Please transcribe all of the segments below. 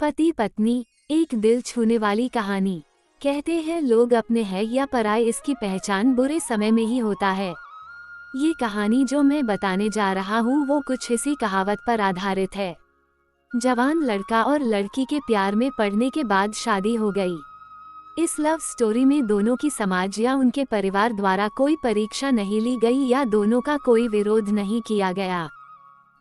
पति पत्नी, एक दिल छूने वाली कहानी। कहते हैं लोग अपने है या पराये इसकी पहचान बुरे समय में ही होता है। ये कहानी जो मैं बताने जा रहा हूँ वो कुछ इसी कहावत पर आधारित है। जवान लड़का और लड़की के प्यार में पड़ने के बाद शादी हो गई। इस लव स्टोरी में दोनों की समाज या उनके परिवार द्वारा कोई परीक्षा नहीं ली गई या दोनों का कोई विरोध नहीं किया गया।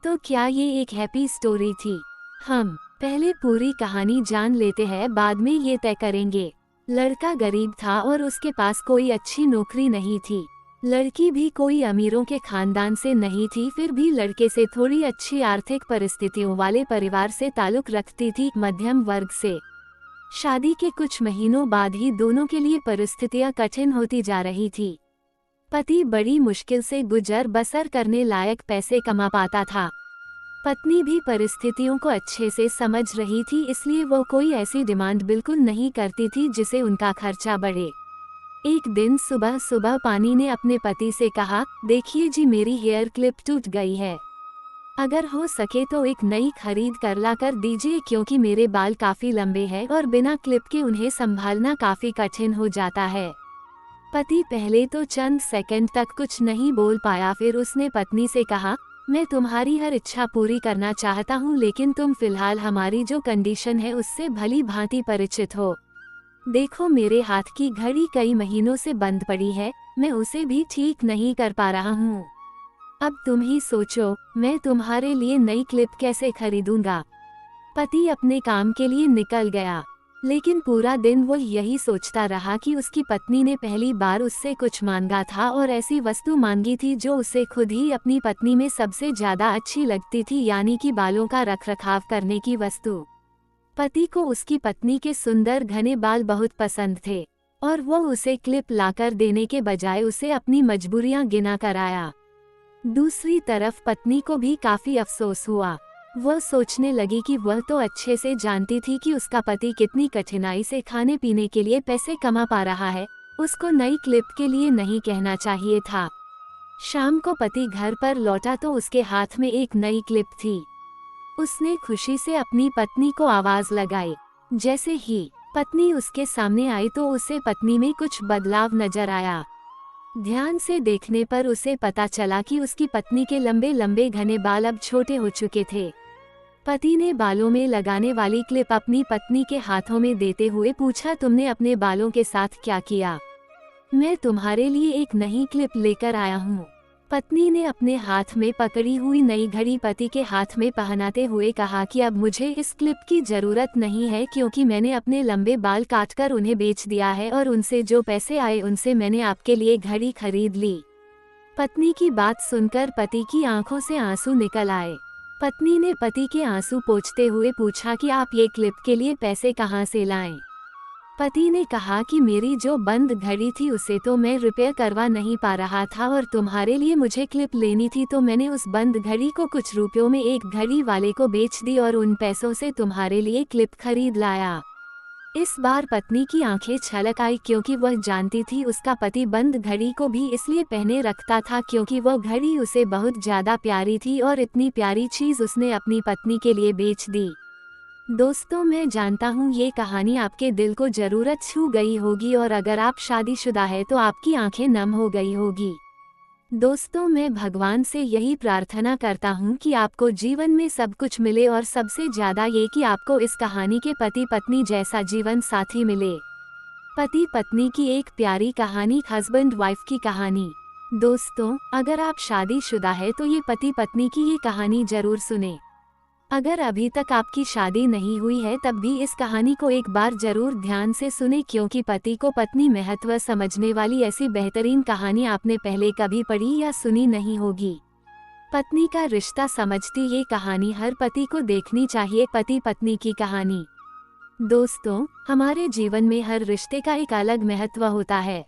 तो क्या ये एक हैप्पी स्टोरी थी? हम पहले पूरी कहानी जान लेते हैं, बाद में ये तय करेंगे। लड़का गरीब था और उसके पास कोई अच्छी नौकरी नहीं थी। लड़की भी कोई अमीरों के खानदान से नहीं थी, फिर भी लड़के से थोड़ी अच्छी आर्थिक परिस्थितियों वाले परिवार से ताल्लुक रखती थी, मध्यम वर्ग से। शादी के कुछ महीनों बाद ही दोनों के लिए परिस्थितियां कठिन होती जा रही थी। पति बड़ी मुश्किल से गुजर बसर करने लायक पैसे कमा पाता था। पत्नी भी परिस्थितियों को अच्छे से समझ रही थी, इसलिए वो कोई ऐसी डिमांड बिल्कुल नहीं करती थी जिसे उनका खर्चा बढ़े। एक दिन सुबह सुबह पानी ने अपने पति से कहा, देखिए जी, मेरी हेयर क्लिप टूट गई है। अगर हो सके तो एक नई खरीद कर ला कर दीजिए, क्योंकि मेरे बाल काफी लंबे हैं और बिना क्लिप के उन्हें संभालना काफी कठिन हो जाता है। पति पहले तो चंद सेकंड तक कुछ नहीं बोल पाया, फिर उसने पत्नी से कहा, मैं तुम्हारी हर इच्छा पूरी करना चाहता हूँ, लेकिन तुम फिलहाल हमारी जो कंडीशन है उससे भली भांति परिचित हो। देखो, मेरे हाथ की घड़ी कई महीनों से बंद पड़ी है, मैं उसे भी ठीक नहीं कर पा रहा हूँ। अब तुम ही सोचो, मैं तुम्हारे लिए नई क्लिप कैसे खरीदूंगा। पति अपने काम के लिए निकल गया, लेकिन पूरा दिन वो यही सोचता रहा कि उसकी पत्नी ने पहली बार उससे कुछ मांगा था और ऐसी वस्तु मांगी थी जो उसे खुद ही अपनी पत्नी में सबसे ज्यादा अच्छी लगती थी, यानी कि बालों का रखरखाव करने की वस्तु। पति को उसकी पत्नी के सुंदर घने बाल बहुत पसंद थे और वो उसे क्लिप लाकर देने के बजाय उसे अपनी मजबूरियां गिना कर आया। दूसरी तरफ पत्नी को भी काफी अफसोस हुआ। वह सोचने लगी कि वह तो अच्छे से जानती थी कि उसका पति कितनी कठिनाई से खाने पीने के लिए पैसे कमा पा रहा है, उसको नई क्लिप के लिए नहीं कहना चाहिए था। शाम को पति घर पर लौटा तो उसके हाथ में एक नई क्लिप थी। उसने खुशी से अपनी पत्नी को आवाज लगाई। जैसे ही पत्नी उसके सामने आई तो उसे पत्नी में कुछ बदलाव नजर आया। ध्यान से देखने पर उसे पता चला कि उसकी पत्नी के लंबे लंबे घने बाल अब छोटे हो चुके थे। पति ने बालों में लगाने वाली क्लिप अपनी पत्नी के हाथों में देते हुए पूछा, तुमने अपने बालों के साथ क्या किया? मैं तुम्हारे लिए एक नई क्लिप लेकर आया हूँ। पत्नी ने अपने हाथ में पकड़ी हुई नई घड़ी पति के हाथ में पहनाते हुए कहा कि अब मुझे इस क्लिप की जरूरत नहीं है, क्योंकि मैंने अपने लंबे बाल काटकर उन्हें बेच दिया है और उनसे जो पैसे आए उनसे मैंने आपके लिए घड़ी खरीद ली। पत्नी की बात सुनकर पति की आंखों से आंसू निकल आए। पत्नी ने पति के आंसू पोंछते हुए पूछा कि आप ये क्लिप के लिए पैसे कहाँ से लाएं? पति ने कहा कि मेरी जो बंद घड़ी थी उसे तो मैं रिपेयर करवा नहीं पा रहा था और तुम्हारे लिए मुझे क्लिप लेनी थी, तो मैंने उस बंद घड़ी को कुछ रुपयों में एक घड़ी वाले को बेच दी और उन पैसों से तुम्हारे लिए क्लिप खरीद लाया। इस बार पत्नी की आंखें छलक आई, क्योंकि वह जानती थी उसका पति बंद घड़ी को भी इसलिए पहने रखता था क्योंकि वह घड़ी उसे बहुत ज्यादा प्यारी थी और इतनी प्यारी चीज उसने अपनी पत्नी के लिए बेच दी। दोस्तों, मैं जानता हूँ ये कहानी आपके दिल को जरूर छू गई होगी और अगर आप शादीशुदा है तो आपकी आंखें नम हो गई होगी। दोस्तों, मैं भगवान से यही प्रार्थना करता हूँ कि आपको जीवन में सब कुछ मिले और सबसे ज्यादा ये कि आपको इस कहानी के पति पत्नी जैसा जीवन साथी मिले। पति पत्नी की एक प्यारी कहानी, हस्बैंड वाइफ की कहानी। दोस्तों, अगर आप शादीशुदा है तो ये पति पत्नी की ये कहानी जरूर सुने। अगर अभी तक आपकी शादी नहीं हुई है तब भी इस कहानी को एक बार जरूर ध्यान से सुने, क्योंकि पति को पत्नी महत्व समझने वाली ऐसी बेहतरीन कहानी आपने पहले कभी पढ़ी या सुनी नहीं होगी। पत्नी का रिश्ता समझती ये कहानी हर पति को देखनी चाहिए। पति पत्नी की कहानी। दोस्तों, हमारे जीवन में हर रिश्ते का एक अलग महत्व होता है।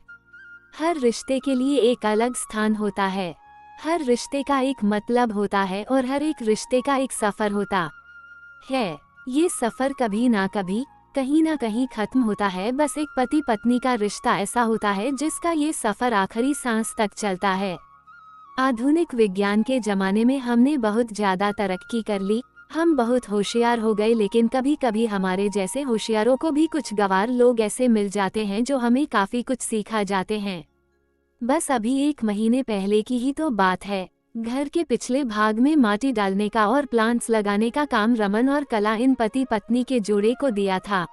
हर रिश्ते के लिए एक अलग स्थान होता है। हर रिश्ते का एक मतलब होता है और हर एक रिश्ते का एक सफर होता है। ये सफर कभी ना कभी कहीं ना कहीं खत्म होता है। बस एक पति पत्नी का रिश्ता ऐसा होता है जिसका ये सफर आखिरी सांस तक चलता है। आधुनिक विज्ञान के जमाने में हमने बहुत ज्यादा तरक्की कर ली, हम बहुत होशियार हो गए, लेकिन कभी कभी हमारे जैसे होशियारों को भी कुछ गंवार लोग ऐसे मिल जाते हैं जो हमें काफी कुछ सिखा जाते हैं। बस अभी 1 महीने पहले की ही तो बात है। घर के पिछले भाग में माटी डालने का और प्लांट्स लगाने का काम रमन और कला इन पति पत्नी के जोड़े को दिया था।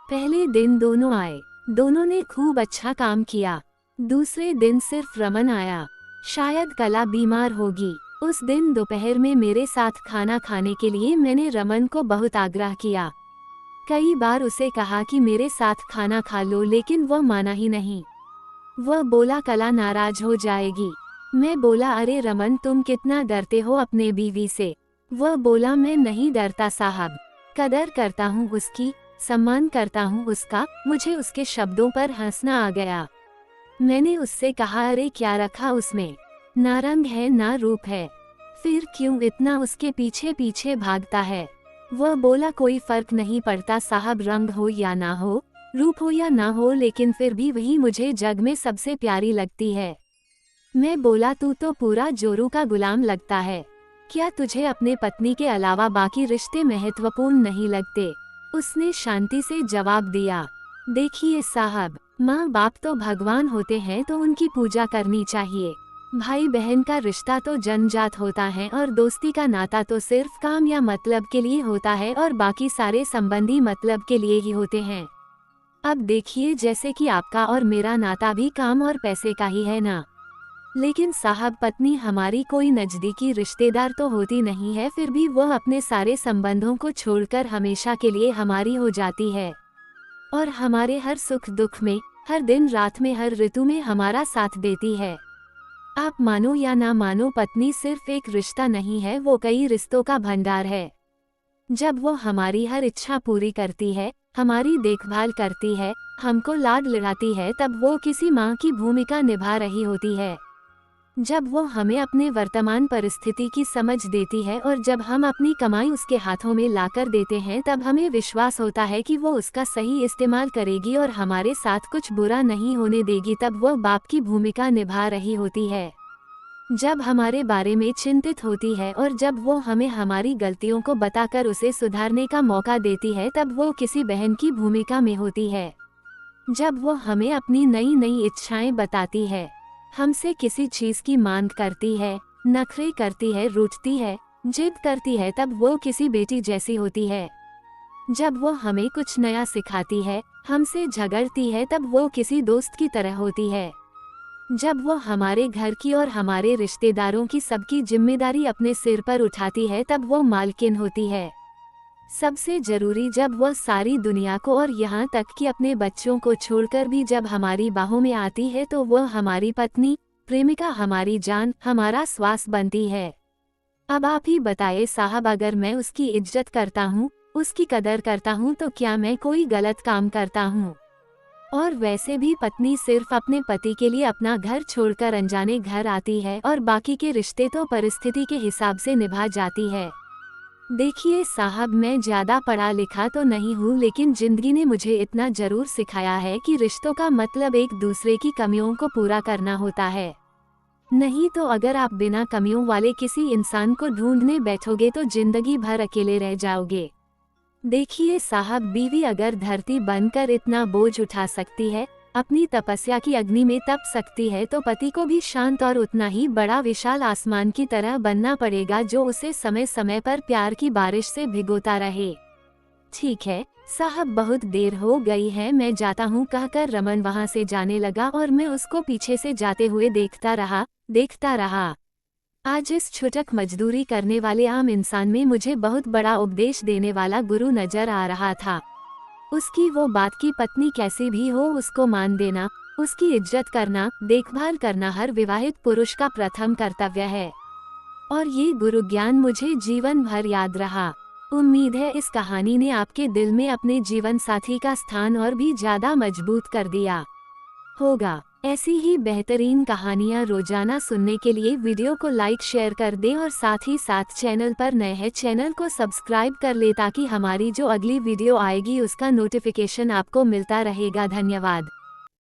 पहले दिन दोनों आए। दोनों ने खूब अच्छा काम किया। दूसरे दिन सिर्फ रमन आया। शायद कला बीमार होगी। उस दिन दोपहर में मेरे साथ खाना खाने के लिए मैंने रमन को बहुत आग्रह किया। कई बार उसे कहा कि मेरे साथ खाना खा लो, लेकिन वह माना ही नहीं। वह बोला कला नाराज हो जाएगी। मैं बोला अरे रमन, तुम कितना डरते हो अपने बीवी से। वह बोला मैं नहीं डरता साहब, कदर करता हूँ उसकी, सम्मान करता हूँ उसका। मुझे उसके शब्दों पर हंसना आ गया। मैंने उससे कहा अरे क्या रखा उसमें, ना रंग है ना रूप है, फिर क्यों इतना उसके पीछे पीछे भागता है। वह बोला कोई फर्क नहीं पड़ता साहब, रंग हो या ना हो, रूप हो या ना हो, लेकिन फिर भी वही मुझे जग में सबसे प्यारी लगती है। मैं बोला तू तो पूरा जोरू का गुलाम लगता है, क्या तुझे अपने पत्नी के अलावा बाकी रिश्ते महत्वपूर्ण नहीं लगते। उसने शांति से जवाब दिया, देखिए साहब, माँ बाप तो भगवान होते हैं तो उनकी पूजा करनी चाहिए। भाई बहन का रिश्ता तो जन्मजात होता है और दोस्ती का नाता तो सिर्फ काम या मतलब के लिए होता है और बाकी सारे संबंधी मतलब के लिए ही होते हैं। अब देखिए जैसे कि आपका और मेरा नाता भी काम और पैसे का ही है ना। लेकिन साहब, पत्नी हमारी कोई नजदीकी रिश्तेदार तो होती नहीं है, फिर भी वह अपने सारे संबंधों को छोड़कर हमेशा के लिए हमारी हो जाती है और हमारे हर सुख दुख में, हर दिन रात में, हर ऋतु में हमारा साथ देती है। आप मानो या ना मानो, पत्नी सिर्फ एक रिश्ता नहीं है, वो कई रिश्तों का भंडार है। जब वो हमारी हर इच्छा पूरी करती है, हमारी देखभाल करती है, हमको लाड लड़ाती है, तब वो किसी माँ की भूमिका निभा रही होती है। जब वो हमें अपने वर्तमान परिस्थिति की समझ देती है और जब हम अपनी कमाई उसके हाथों में लाकर देते हैं, तब हमें विश्वास होता है कि वो उसका सही इस्तेमाल करेगी और हमारे साथ कुछ बुरा नहीं होने देगी, तब वो बाप की भूमिका निभा रही होती है। जब हमारे बारे में चिंतित होती है और जब वो हमें हमारी गलतियों को बताकर उसे सुधारने का मौका देती है, तब वो किसी बहन की भूमिका में होती है। जब वो हमें अपनी नई नई इच्छाएं बताती है, हमसे किसी चीज की मांग करती है, नखरे करती है, रूठती है, जिद करती है, तब वो किसी बेटी जैसी होती है। जब वो हमें कुछ नया सिखाती है, हमसे झगड़ती है, तब वो किसी दोस्त की तरह होती है। जब वो हमारे घर की और हमारे रिश्तेदारों की सबकी जिम्मेदारी अपने सिर पर उठाती है, तब वो मालकिन होती है। सबसे जरूरी, जब वह सारी दुनिया को और यहाँ तक कि अपने बच्चों को छोड़कर भी जब हमारी बाहों में आती है, तो वह हमारी पत्नी, प्रेमिका, हमारी जान, हमारा श्वास बनती है। अब आप ही बताइए साहब, अगर मैं उसकी इज्जत करता हूँ, उसकी कदर करता हूँ, तो क्या मैं कोई गलत काम करता हूँ। और वैसे भी पत्नी सिर्फ अपने पति के लिए अपना घर छोड़कर अनजाने घर आती है और बाकी के रिश्ते तो परिस्थिति के हिसाब से निभा जाती है। देखिए साहब, मैं ज्यादा पढ़ा लिखा तो नहीं हूँ, लेकिन जिंदगी ने मुझे इतना जरूर सिखाया है कि रिश्तों का मतलब एक दूसरे की कमियों को पूरा करना होता है। नहीं तो अगर आप बिना कमियों वाले किसी इंसान को ढूंढने बैठोगे तो जिंदगी भर अकेले रह जाओगे। देखिए साहब, बीवी अगर धरती बनकर इतना बोझ उठा सकती है, अपनी तपस्या की अग्नि में तप सकती है, तो पति को भी शांत और उतना ही बड़ा विशाल आसमान की तरह बनना पड़ेगा, जो उसे समय समय पर प्यार की बारिश से भिगोता रहे। ठीक है साहब, बहुत देर हो गई है, मैं जाता हूँ, कहकर रमन वहाँ से जाने लगा और मैं उसको पीछे से जाते हुए देखता रहा। आज इस छुटक मजदूरी करने वाले आम इंसान में मुझे बहुत बड़ा उपदेश देने वाला गुरु नजर आ रहा था। उसकी वो बात की पत्नी कैसी भी हो उसको मान देना, उसकी इज्जत करना, देखभाल करना हर विवाहित पुरुष का प्रथम कर्तव्य है। और ये गुरु ज्ञान मुझे जीवन भर याद रहा। उम्मीद है इस कहानी ने आपके दिल में अपने जीवन साथी का स्थान और भी ज्यादा मजबूत कर दिया होगा। ऐसी ही बेहतरीन कहानियाँ रोजाना सुनने के लिए वीडियो को लाइक शेयर कर दें और साथ ही साथ चैनल पर नए हैं चैनल को सब्सक्राइब कर ले, ताकि हमारी जो अगली वीडियो आएगी उसका नोटिफिकेशन आपको मिलता रहेगा। धन्यवाद।